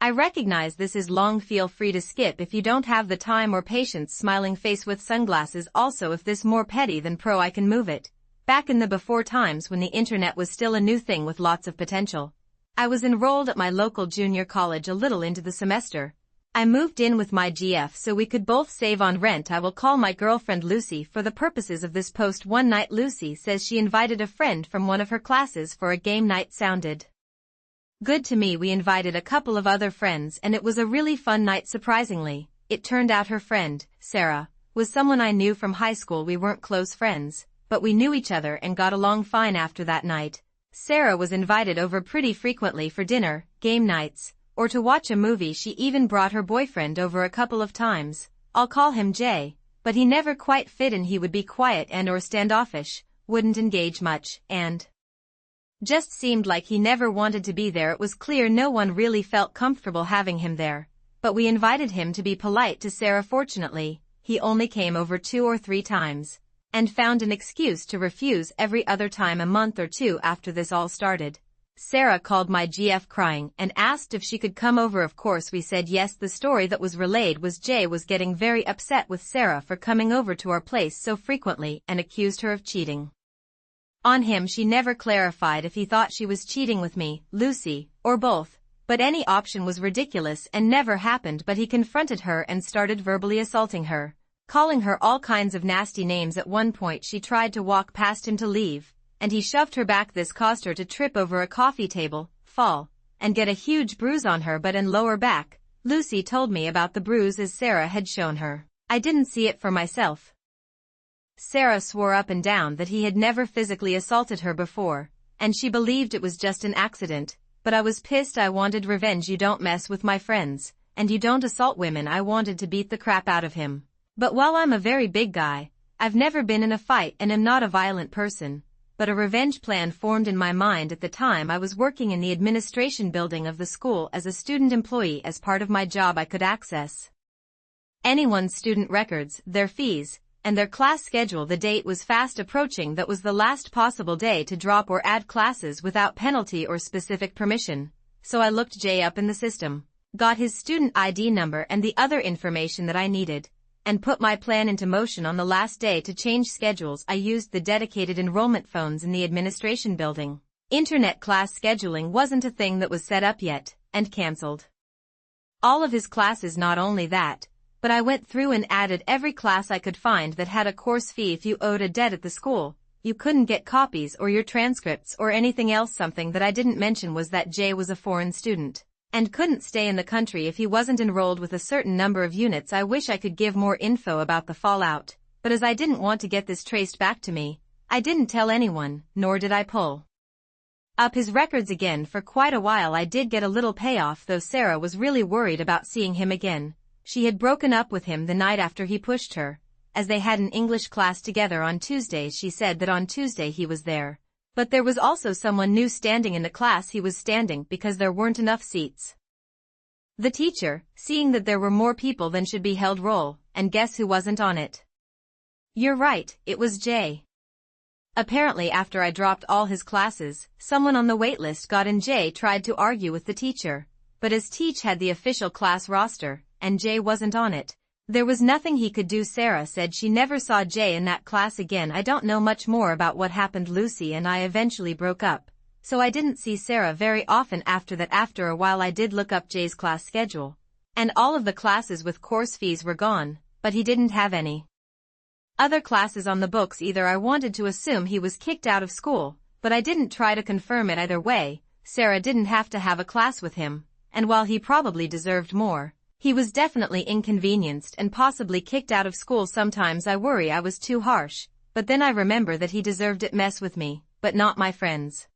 I recognize this is long, feel free to skip if you don't have the time or patience. Smiling face with sunglasses. Also, if this more petty than pro, I can move it. Back in the before times when the internet was still a new thing with lots of potential. I was enrolled at my local junior college a little into the semester. I moved in with my GF so we could both save on rent. I will call my girlfriend Lucy for the purposes of this post. One night Lucy says she invited a friend from one of her classes for a game night. Sounded good to me. We invited a couple of other friends and it was a really fun night. Surprisingly, it turned out her friend, Sarah, was someone I knew from high school. We weren't close friends, but we knew each other and got along fine after that night. Sarah was invited over pretty frequently for dinner, game nights, or to watch a movie. She even brought her boyfriend over a couple of times. I'll call him Jay, but he never quite fit in. He would be quiet and or standoffish, wouldn't engage much, and just seemed like he never wanted to be there. It was clear no one really felt comfortable having him there, but we invited him to be polite to Sarah. Fortunately, he only came over 2 or 3 times, and found an excuse to refuse every other time. A month or 2 after this all started, Sarah called my GF crying and asked if she could come over. Of course we said yes. The story that was relayed was Jay was getting very upset with Sarah for coming over to our place so frequently and accused her of cheating on him. She never clarified if he thought she was cheating with me, Lucy, or both, but any option was ridiculous and never happened. But he confronted her and started verbally assaulting her, calling her all kinds of nasty names. At one point she tried to walk past him to leave, and he shoved her back. This caused her to trip over a coffee table, fall, and get a huge bruise on her butt and lower back. Lucy told me about the bruise as Sarah had shown her. I didn't see it for myself. Sarah swore up and down that he had never physically assaulted her before, and she believed it was just an accident, but I was pissed. I wanted revenge. You don't mess with my friends, and you don't assault women. I wanted to beat the crap out of him. But while I'm a very big guy, I've never been in a fight and am not a violent person. But a revenge plan formed in my mind. At the time I was working in the administration building of the school as a student employee. As part of my job I could access anyone's student records, their fees, and their class schedule. The date was fast approaching. That was the last possible day to drop or add classes without penalty or specific permission. So I looked Jay up in the system, got his student ID number and the other information that I needed, and put my plan into motion. On the last day to change schedules I used the dedicated enrollment phones in the administration building. Internet class scheduling wasn't a thing that was set up yet, and cancelled all of his classes. Not only that, but I went through and added every class I could find that had a course fee. If you owed a debt at the school, you couldn't get copies or your transcripts or anything else. Something that I didn't mention was that Jay was a foreign student and couldn't stay in the country if he wasn't enrolled with a certain number of units. I wish I could give more info about the fallout, but as I didn't want to get this traced back to me, I didn't tell anyone, nor did I pull up his records again for quite a while. I did get a little payoff though. Sarah was really worried about seeing him again. She had broken up with him the night after he pushed her, as they had an English class together on Tuesdays. She said that on Tuesday he was there, but there was also someone new standing in the class he was standing because there weren't enough seats. The teacher, seeing that there were more people than should be, held roll, and guess who wasn't on it? You're right, it was Jay. Apparently after I dropped all his classes, someone on the waitlist got in. Jay tried to argue with the teacher, but as Teach had the official class roster, and Jay wasn't on it, there was nothing he could do. Sarah said she never saw Jay in that class again. I don't know much more about what happened. Lucy and I eventually broke up, so I didn't see Sarah very often after that. After a while I did look up Jay's class schedule, and all of the classes with course fees were gone, but he didn't have any other classes on the books either. I wanted to assume he was kicked out of school, but I didn't try to confirm it. Either way, Sarah didn't have to have a class with him, and while he probably deserved more, he was definitely inconvenienced and possibly kicked out of school. Sometimes I worry I was too harsh, but then I remember that he deserved it. Mess with me, but not my friends.